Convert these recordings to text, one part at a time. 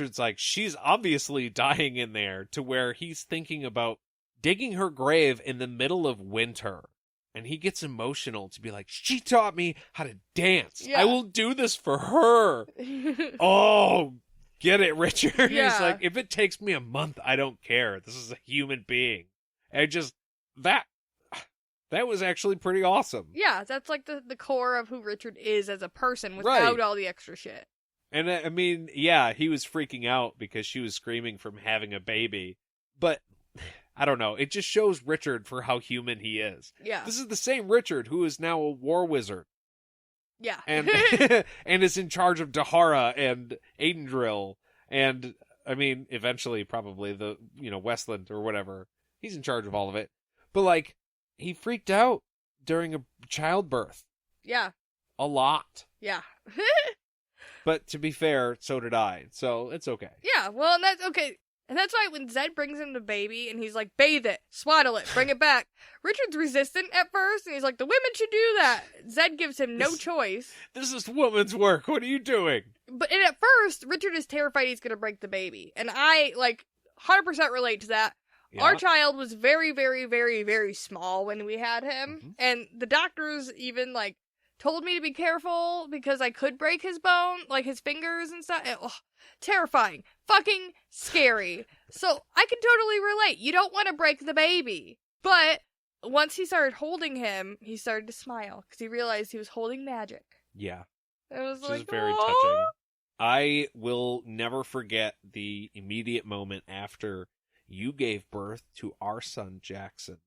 It's like, she's obviously dying in there, to where he's thinking about digging her grave in the middle of winter. And he gets emotional to be like, she taught me how to dance. Yeah. I will do this for her. Oh, get it, Richard? Yeah. He's like, if it takes me a month, I don't care. This is a human being. And that was actually pretty awesome. Yeah, that's like the core of who Richard is as a person without all the extra shit. And I mean, yeah, he was freaking out because she was screaming from having a baby. But I don't know. It just shows Richard for how human he is. Yeah. This is the same Richard who is now a war wizard. Yeah. And and is in charge of Dahara and Aidendrill. And, I mean, eventually probably the, Westland or whatever. He's in charge of all of it. But, like, he freaked out during a childbirth. Yeah. A lot. Yeah. But to be fair, so did I. So it's okay. Yeah, well, and that's okay. And that's why when Zed brings him the baby and he's like, bathe it, swaddle it, bring it back, Richard's resistant at first and he's like, the women should do that. Zed gives him no choice. This is woman's work. What are you doing? And at first, Richard is terrified he's going to break the baby. And I, 100% relate to that. Yeah. Our child was very, very, very, very small when we had him. Mm-hmm. And the doctors even, told me to be careful because I could break his bone, his fingers and stuff. Terrifying. Fucking scary. So I can totally relate. You don't want to break the baby. But once he started holding him, he started to smile because he realized he was holding magic. Yeah. It was Which is very touching. I will never forget the immediate moment after you gave birth to our son, Jackson,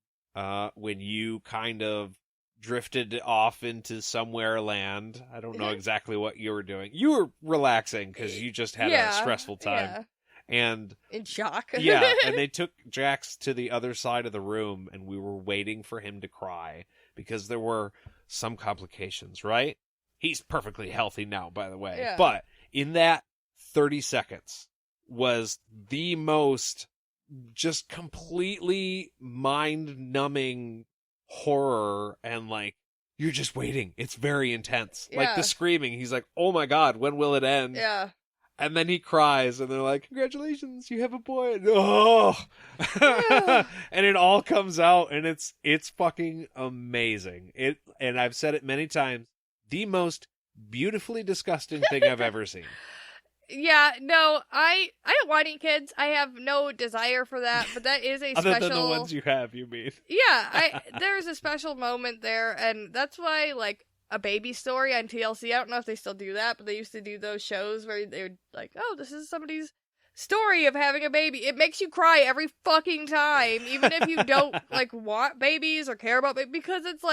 when you kind of drifted off into somewhere land. I don't know exactly what you were doing. You were relaxing because you just had a stressful time. Yeah. And in shock. Yeah, and they took Jax to the other side of the room, and we were waiting for him to cry because there were some complications, right? He's perfectly healthy now, by the way. Yeah. But in that 30 seconds was the most just completely mind-numbing horror, and you're just waiting. It's very intense. Yeah. The screaming, he's like, oh my god, when will it end? Yeah. And then he cries, and they're like, congratulations, you have a boy. Oh! Yeah. And it all comes out, and it's fucking amazing. And I've said it many times, the most beautifully disgusting thing I've ever seen. Yeah, no, I don't want any kids. I have no desire for that, but that is a Other special... than the ones you have, you mean? Yeah, there's a special moment there, and that's why, A Baby Story on TLC, I don't know if they still do that, but they used to do those shows where they would oh, this is somebody's story of having a baby. It makes you cry every fucking time, even if you don't, want babies or care about babies, because it's,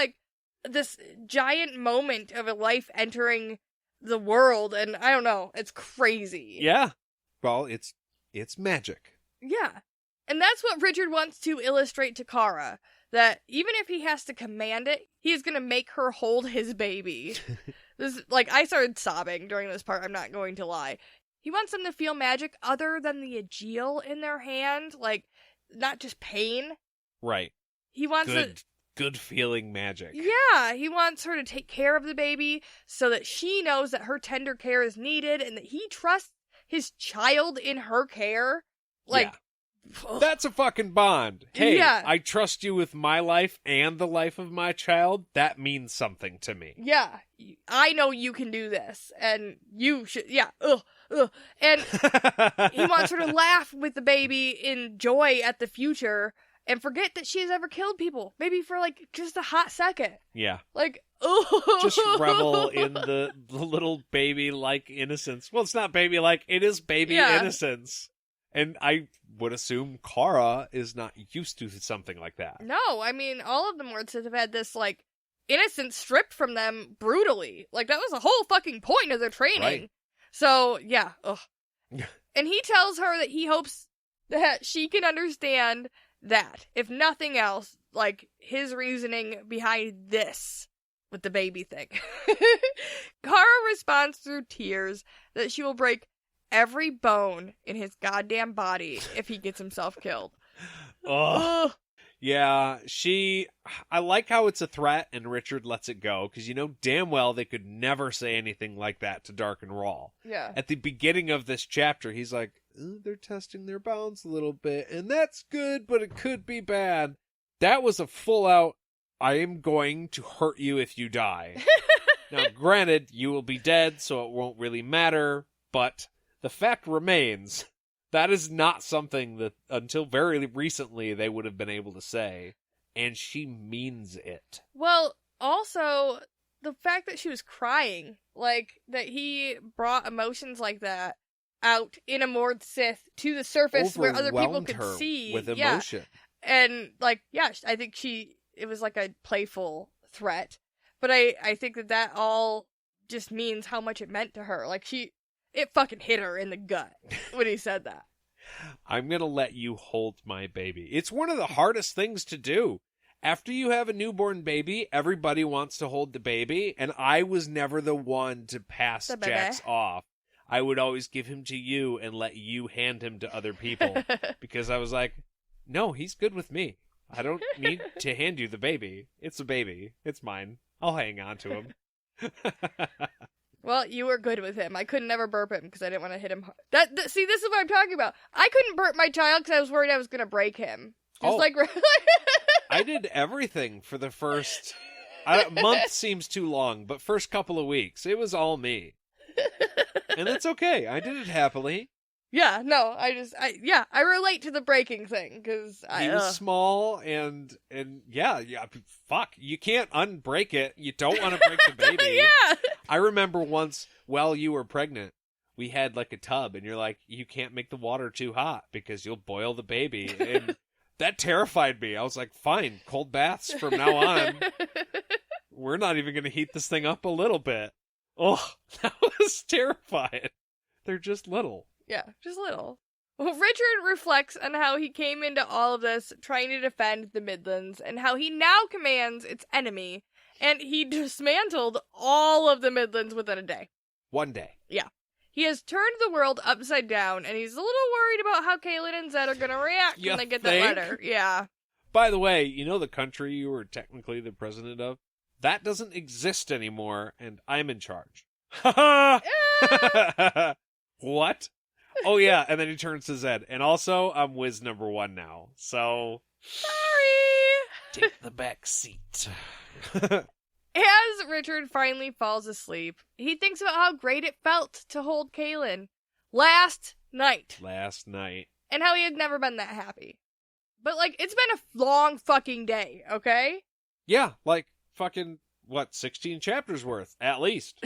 this giant moment of a life entering the world, and I don't know, it's crazy. Yeah. Well, it's magic. Yeah. And that's what Richard wants to illustrate to Kara, that even if he has to command it, he's gonna make her hold his baby. This I started sobbing during this part, I'm not going to lie. He wants them to feel magic other than the Aegil in their hand, not just pain. Right. He wants good feeling magic. Yeah, he wants her to take care of the baby so that she knows that her tender care is needed and that he trusts his child in her care. That's a fucking bond. Hey, yeah. I trust you with my life and the life of my child. That means something to me. Yeah, I know you can do this, and you should, And he wants her to laugh with the baby in joy at the future and forget that she has ever killed people. Maybe for, just a hot second. Yeah. Just revel in the little baby-like innocence. Well, it's not baby-like. It is baby innocence. And I would assume Kara is not used to something like that. No, I mean, all of the Mortses have had this, innocence stripped from them brutally. That was the whole fucking point of their training. Right. So, yeah. Ugh. And he tells her that he hopes that she can understand that, if nothing else, his reasoning behind this with the baby thing. Kara responds through tears that she will break every bone in his goddamn body if he gets himself killed. Oh, Yeah, I like how it's a threat and Richard lets it go, because you know damn well they could never say anything like that to Dark and Rawl. Yeah. At the beginning of this chapter, he's like, they're testing their bounds a little bit, and that's good, but it could be bad. That was a full-out, I am going to hurt you if you die. Now, granted, you will be dead, so it won't really matter, but the fact remains, that is not something that, until very recently, they would have been able to say. And she means it. Well, also, the fact that she was crying, like, that he brought emotions like that out in a Mord Sith to the surface where other people could see. With emotion. Yeah. And, like, yeah, I think it was like a playful threat. But I think that all just means how much it meant to her. Like, it fucking hit her in the gut when he said that. I'm going to let you hold my baby. It's one of the hardest things to do. After you have a newborn baby, everybody wants to hold the baby, and I was never the one to pass Jax off. I would always give him to you and let you hand him to other people, because I was like, no, he's good with me. I don't need to hand you the baby. It's a baby. It's mine. I'll hang on to him. Well, you were good with him. I could never burp him because I didn't want to hit him. See, this is what I'm talking about. I couldn't burp my child because I was worried I was going to break him. Just like... I did everything for the first... month seems too long, but first couple of weeks, it was all me. And that's okay. I did it happily. Yeah, no, I relate to the breaking thing, because he was small, and yeah, fuck, you can't unbreak it. You don't want to break the baby. Yeah. I remember once, while you were pregnant, we had like a tub, and you're like, you can't make the water too hot, because you'll boil the baby, and that terrified me. I was like, fine, cold baths from now on. We're not even going to heat this thing up a little bit. Oh, that was terrifying. They're just little. Yeah, just little. Well, Richard reflects on how he came into all of this trying to defend the Midlands, and how he now commands its enemy, and he dismantled all of the Midlands within a day. One day. Yeah. He has turned the world upside down, and he's a little worried about how Kaylin and Zed are going to react when they get that letter. Yeah. By the way, you know the country you were technically the president of? That doesn't exist anymore, and I'm in charge. What? Oh, yeah, and then he turns to Zed. And also, I'm whiz number 1 now, so... Sorry! Take the back seat. As Richard finally falls asleep, he thinks about how great it felt to hold Kaylin last night. And how he had never been that happy. But, like, it's been a long fucking day, okay? Yeah, like, fucking, 16 chapters worth, at least.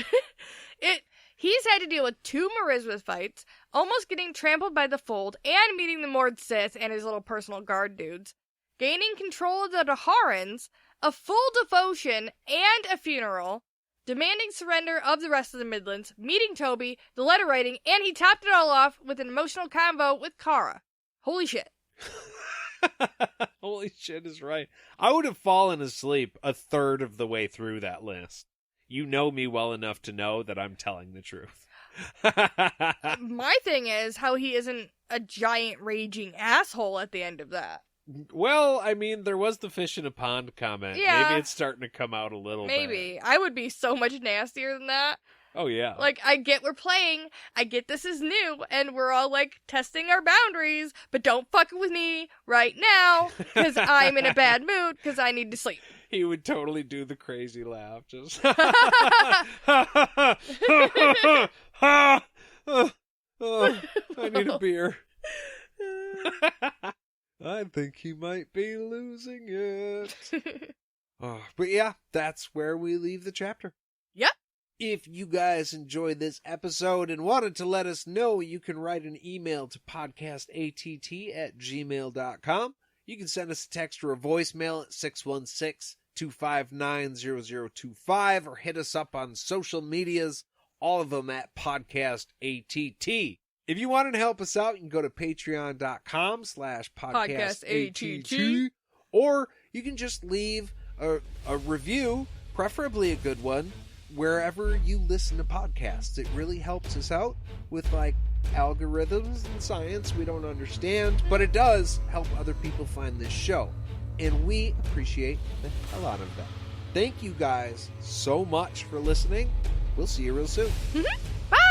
He's had to deal with 2 Marizwa fights, almost getting trampled by the Fold, and meeting the Mord Sith and his little personal guard dudes, gaining control of the Daharans, a full devotion, and a funeral, demanding surrender of the rest of the Midlands, meeting Toby, the letter writing, and he topped it all off with an emotional convo with Kara. Holy shit. Holy shit is right. I would have fallen asleep a third of the way through that list. You know me well enough to know that I'm telling the truth. My thing is how he isn't a giant raging asshole at the end of that. Well, I mean, there was the fish in a pond comment. Yeah. Maybe it's starting to come out a little bit. Maybe. I would be so much nastier than that. Oh, yeah. Like, I get we're playing, I get this is new, and we're all, like, testing our boundaries, but don't fuck with me right now, because I'm in a bad mood, because I need to sleep. He would totally do the crazy laugh, just... I need a beer. I think he might be losing it. But yeah, that's where we leave the chapter. Yep. If you guys enjoyed this episode and wanted to let us know, you can write an email to podcastatt@gmail.com. You can send us a text or a voicemail at 616-259-0025 or hit us up on social medias, all of them at podcastatt. If you want to help us out, you can go to patreon.com/podcastatt, or you can just leave a review, preferably a good one, wherever you listen to podcasts. It really helps us out with, like, algorithms and science we don't understand, but it does help other people find this show. and we appreciate the hell out of that. Thank you guys so much for listening. We'll see you real soon. Bye!